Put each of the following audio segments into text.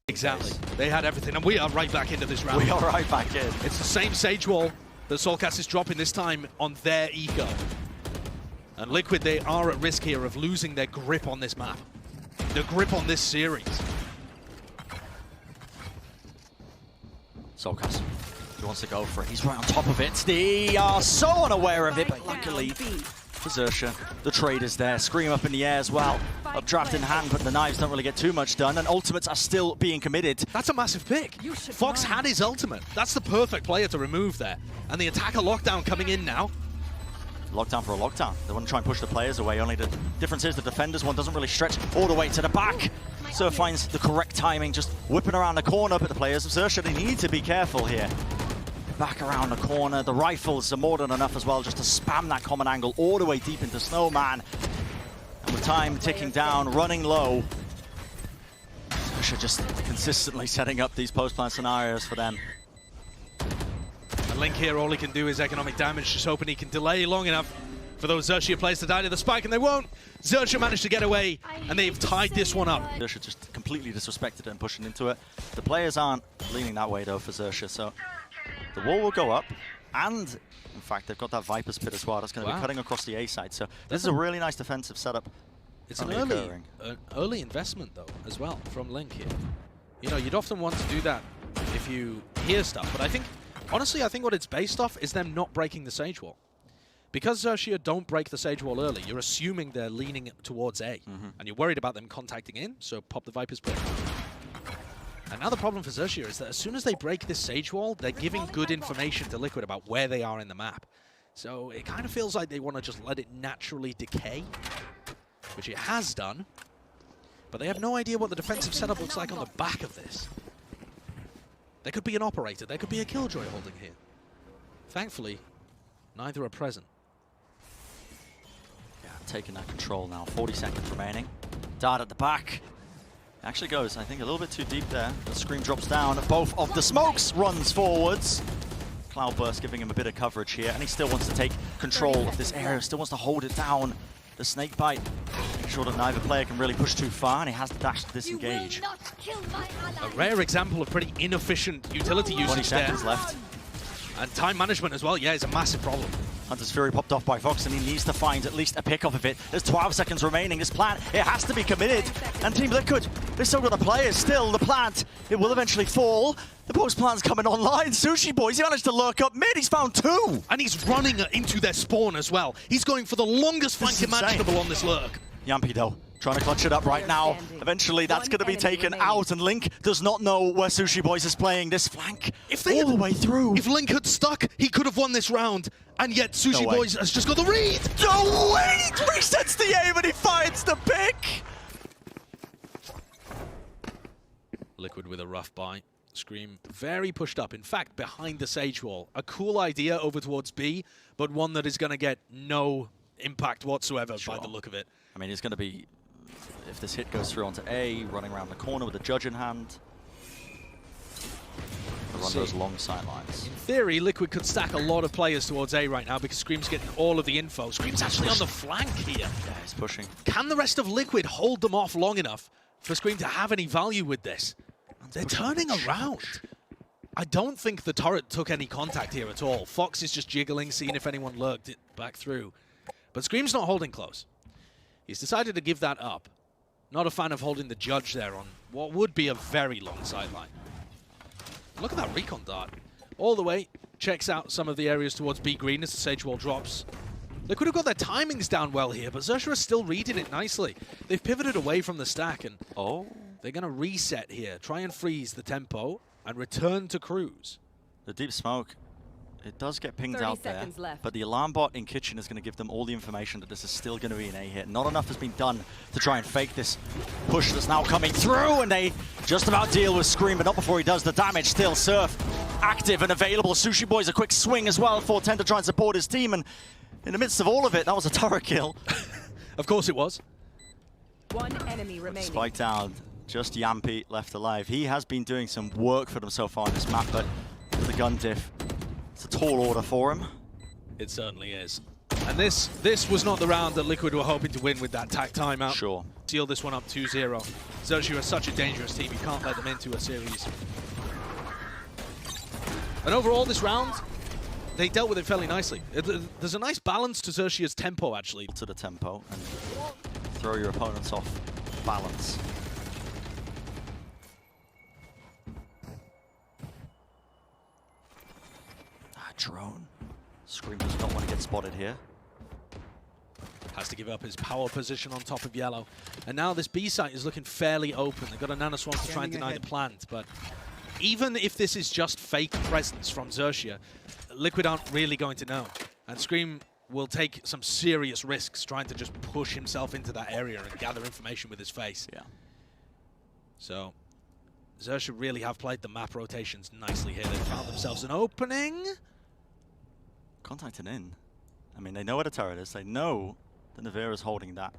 Exactly. They had everything, and we are right back into this round. We are right back in. It's the same Sage Wall that Soulcast is dropping this time on their eco. And Liquid, they are at risk here of losing their grip on this map. Their grip on this series. Soulcast, he wants to go for it. He's right on top of it. They are so unaware of it, but luckily for Xerxia, the trade is there. Scream up in the air as well. Updraft in hand, but the knives don't really get too much done, and ultimates are still being committed. That's a massive pick. Fox had his ultimate. That's the perfect player to remove there. And the attacker lockdown coming in now. Lockdown for a lockdown. They want to try and push the players away, only the difference is the defenders one doesn't really stretch all the way to the back. So finds the correct timing, just whipping around the corner, but the players of Xerxia, they need to be careful here. Back around the corner, the rifles are more than enough as well just to spam that common angle all the way deep into Snowman. And with time ticking down, running low, Xerxia just consistently setting up these post-plant scenarios for them. And Link here, all he can do is economic damage, just hoping he can delay long enough for those Xerxia players to die to the spike, and they won't. Xerxia managed to get away, and they've tied this one up. Xerxia just completely disrespected it and pushing into it. The players aren't leaning that way though for Xerxia, so the wall will go up, and in fact they've got that Viper's Pit as well. That's going to be cutting across the A side, so this is a really nice defensive setup. It's an early investment though, as well, from Link here. You know, you'd often want to do that if you hear stuff, but I think, honestly, I think what it's based off is them not breaking the Sage Wall. Because Xerxia don't break the Sage Wall early, you're assuming they're leaning towards A, and you're worried about them contacting in, so pop the Viper's Pit. And now the problem for Xerxia is that as soon as they break this Sage Wall, they're giving good information to Liquid about where they are in the map. So it kind of feels like they want to just let it naturally decay, which it has done, but they have no idea what the defensive setup looks like on the back of this. There could be an operator, there could be a Killjoy holding here. Thankfully, neither are present. Yeah, taking that control now, 40 seconds remaining. Dart at the back. Actually goes, I think, a little bit too deep there. The screen drops down. Both of the smokes runs forwards. Cloudburst giving him a bit of coverage here, and he still wants to take control of this area, still wants to hold it down. The snake bite, make sure that neither player can really push too far, and he has the dash to disengage. A rare example of pretty inefficient utility usage 20 seconds there. left. And time management as well, yeah, is a massive problem. Hunter's Fury popped off by Fox, and he needs to find at least a pick off of it. There's 12 seconds remaining. This plant, it has to be committed. And Team Liquid, they've still got the players. Still, the plant, it will eventually fall. The post plant's coming online. Sushi Boys, he managed to lurk up mid. He's found two. And he's running into their spawn as well. He's going for the longest flank imaginable on this lurk. Yampi, though, trying to clutch it up right now. Eventually, that's going to be taken out, and Link does not know where Sushi Boys is playing this flank all the way through. If Link had stuck, he could have won this round, and yet Sushi Boys has just got the read. No way! He resets the aim and he finds the pick! Liquid with a rough buy. Scream very pushed up, in fact, behind the Sage Wall. A cool idea over towards B, but one that is going to get no impact whatsoever by the look of it. I mean, it's going to be, if this hit goes through onto A, running around the corner with the judge in hand. Run those long sidelines. In theory, Liquid could stack a lot of players towards A right now because Scream's getting all of the info. Scream's actually on the flank here. Yeah, he's pushing. Can the rest of Liquid hold them off long enough for Scream to have any value with this? They're turning around. I don't think the turret took any contact here at all. Fox is just jiggling, seeing if anyone lurked it back through. But Scream's not holding close. He's decided to give that up. Not a fan of holding the judge there on what would be a very long sideline. Look at that recon dart. All the way, checks out some of the areas towards B green as the Sage Wall drops. Liquid have got their timings down well here, but Xerxia is still reading it nicely. They've pivoted away from the stack, and they're going to reset here, try and freeze the tempo, and return to cruise. The deep smoke, it does get pinged out there, but the alarm bot in kitchen is going to give them all the information that this is still going to be an A hit. Not enough has been done to try and fake this push that's now coming through, and they just about deal with Scream, but not before he does the damage. Still, Surf active and available. Sushi Boy's a quick swing as well for 10 to try and support his team, and in the midst of all of it, that was a turret kill. Of course it was. One enemy remaining. Spike down, just Yampi left alive. He has been doing some work for them so far on this map, but with the gun diff, it's a tall order for him. It certainly is. And this was not the round that Liquid were hoping to win with that tack timeout. Sure. Seal this one up 2-0. XIA are such a dangerous team, you can't let them into a series. And overall, this round, they dealt with it fairly nicely. There's a nice balance to XIA's tempo, actually. To the tempo and throw your opponents off balance. Drone. Scream does not want to get spotted here. Has to give up his power position on top of yellow. And now this B site is looking fairly open. They've got a nanoswarm to try and deny the plant, but even if this is just fake presence from XIA, Liquid aren't really going to know. And Scream will take some serious risks trying to just push himself into that area and gather information with his face. Yeah. So XIA really have played the map rotations nicely here. They've found themselves an opening. Contacting in. I mean, they know where the turret is. They know that Navira's holding that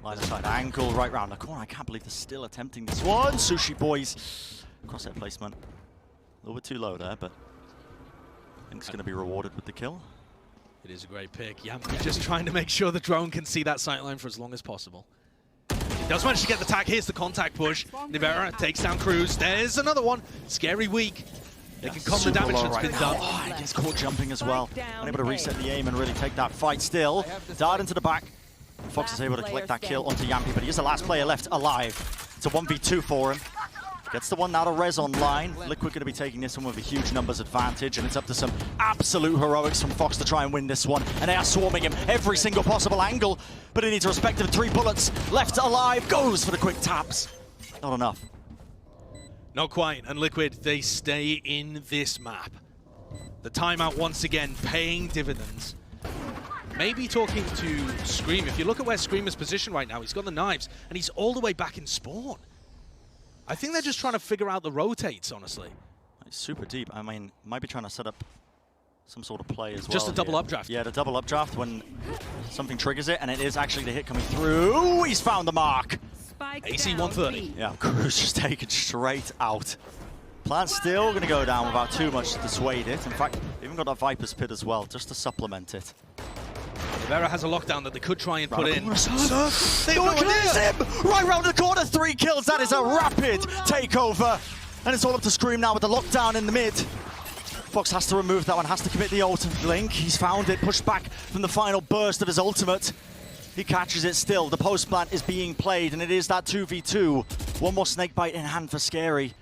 line of sight angle right round the corner. I can't believe they're still attempting this one. Sushi boys. Crosshair placement. A little bit too low there, but I think it's going to be rewarded with the kill. It is a great pick. Yampi just trying to make sure the drone can see that sight line for as long as possible. He does manage to get the tag. Here's the contact push. Nivera takes down Cruz. There's another one. Scary weak. They can calm the damage that's been done. Oh, he gets caught jumping as well. Unable to reset the aim and really take that fight still. Dart into the back. Fox is able to collect that kill onto Yampi, but he is the last player left alive. It's a 1v2 for him. Gets the one now to res online. Liquid going to be taking this one with a huge numbers advantage, and it's up to some absolute heroics from Fox to try and win this one. And they are swarming him every single possible angle, but he needs a respective 3 bullets. Left alive, goes for the quick taps. Not enough. Not quite, and Liquid, they stay in this map. The timeout once again paying dividends. Maybe talking to Scream. If you look at where Scream is positioned right now, he's got the knives, and he's all the way back in spawn. I think they're just trying to figure out the rotates, honestly. It's super deep. I mean, might be trying to set up some sort of play as well. Just a double updraft. Yeah, the double updraft when something triggers it, and it is actually the hit coming through. He's found the mark. AC 130. Yeah, Cruz just taken straight out. Plant still going to go down without too much to dissuade it. In fact, even got that Viper's Pit as well, just to supplement it. Vera has a lockdown that they could try and put in. They organize him! Right round the corner, 3 kills. That is a rapid takeover. And it's all up to Scream now with the lockdown in the mid. Fox has to remove that one, has to commit the ult. Link, he's found it, pushed back from the final burst of his ultimate. He catches it still. The post plant is being played, and it is that 2v2. One more snake bite in hand for Scary.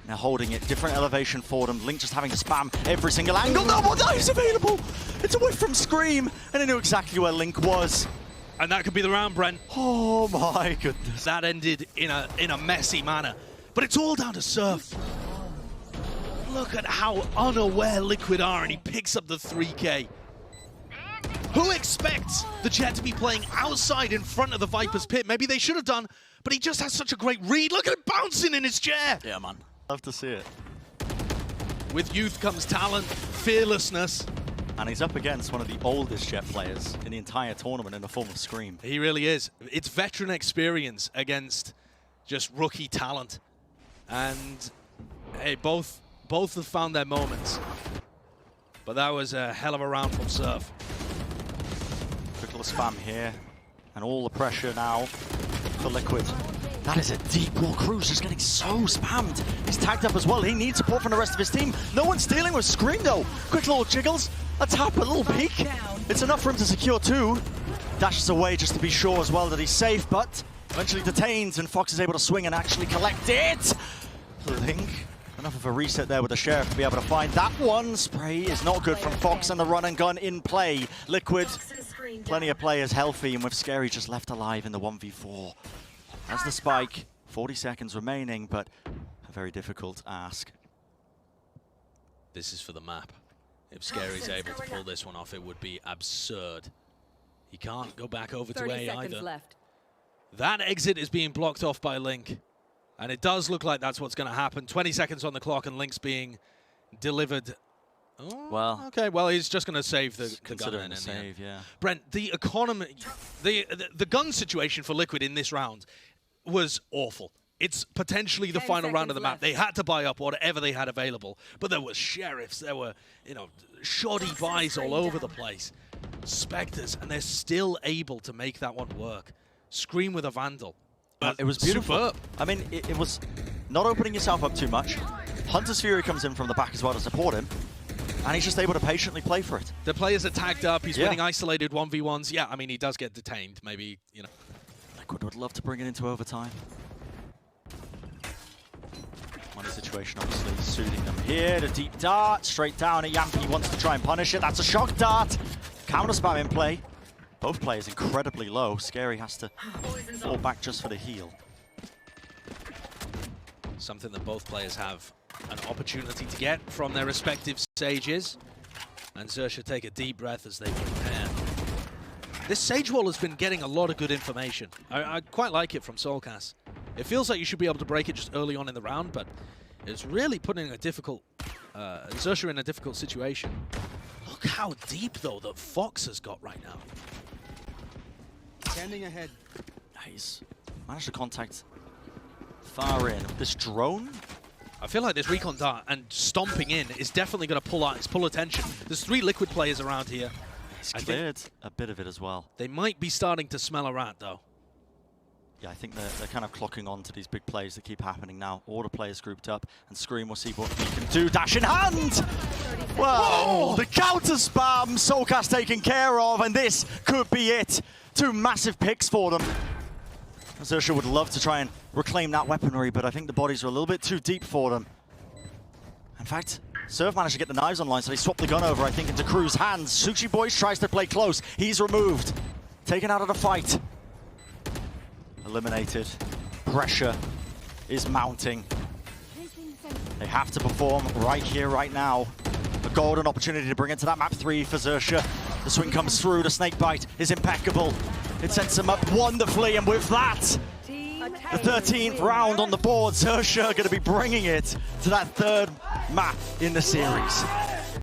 Now holding it, different elevation for them. Link just having to spam every single angle. No more knives available! It's a whiff from Scream, and he knew exactly where Link was. And that could be the round, Brent. Oh my goodness. That ended in a messy manner. But it's all down to Surf. Look at how unaware Liquid are, and he picks up the 3K. Who expects the Jet to be playing outside in front of the Viper's Pit? Maybe they should have done, but he just has such a great read. Look at him bouncing in his chair. Yeah, man. Love to see it. With youth comes talent, fearlessness. And he's up against one of the oldest Jet players in the entire tournament in the form of Scream. He really is. It's veteran experience against just rookie talent. And hey, both have found their moments. But that was a hell of a round from Surf. Quick little spam here. And all the pressure now for Liquid. That is a deep wall. Cruz is getting so spammed. He's tagged up as well. He needs support from the rest of his team. No one's dealing with Scream though. Quick little jiggles. A tap, a little peek. It's enough for him to secure 2. Dashes away just to be sure as well that he's safe, but eventually detains, and Fox is able to swing and actually collect it. Link, enough of a reset there with the Sheriff to be able to find that one. Spray is not good from Fox, and the run and gun in play. Liquid, plenty of players healthy, and with Scary just left alive in the 1v4. That's the spike, 40 seconds remaining, but a very difficult ask. This is for the map. If Scary's able to pull this one off, it would be absurd. He can't go back over to A either. Left. That exit is being blocked off by Link. And it does look like that's what's going to happen. 20 seconds on the clock and Link's being delivered. Oh, well, okay, well, he's just going to save the gun. Considering the save, yeah. Brent, the economy, the gun situation for Liquid in this round was awful. It's potentially the final round of the map. They had to buy up whatever they had available, but there were sheriffs, there were, shoddy buys all over the place. Spectres, and they're still able to make that one work. Scream with a Vandal. It was beautiful. Superb. I mean, it was not opening yourself up too much. Hunter's Fury comes in from the back as well to support him, and he's just able to patiently play for it. The players are tagged up, he's winning isolated 1v1s. Yeah, I mean, he does get detained, maybe, you know. Liquid would love to bring it into overtime. Money situation, obviously, suiting them here. The deep dart, straight down at Yampi. He wants to try and punish it. That's a shock dart. Counter spam in play. Both players incredibly low. Scary has to fall back just for the heal. Something that both players have an opportunity to get from their respective stages. And XIA take a deep breath as they prepare. This Sage Wall has been getting a lot of good information. I quite like it from Soulcast. It feels like you should be able to break it just early on in the round, but it's really putting a difficult XIA in a difficult situation. Look how deep, though, that Fox has got right now. Standing ahead. Nice. Managed to contact far in. This drone? I feel like this recon dart and stomping in is definitely going to pull attention. There's 3 Liquid players around here. He's cleared a bit of it as well. They might be starting to smell a rat, though. Yeah, I think they're kind of clocking on to these big plays that keep happening now. All the players grouped up, and Scream will see what he can do. Dash in hand! Whoa! The counter spam! Soulcast taken care of, and this could be it. 2 massive picks for them. XIA would love to try and reclaim that weaponry, but I think the bodies are a little bit too deep for them. In fact, Surf managed to get the knives online, so they swapped the gun over, I think, into Crew's hands. Sushi Boys tries to play close. He's removed. Taken out of the fight. Eliminated. Pressure is mounting. They have to perform right here, right now. A golden opportunity to bring it to that map 3 for XIA. The swing comes through, the snake bite is impeccable. It sets them up wonderfully, and with that, the 13th round on the board, XIA going to be bringing it to that 3rd map in the series.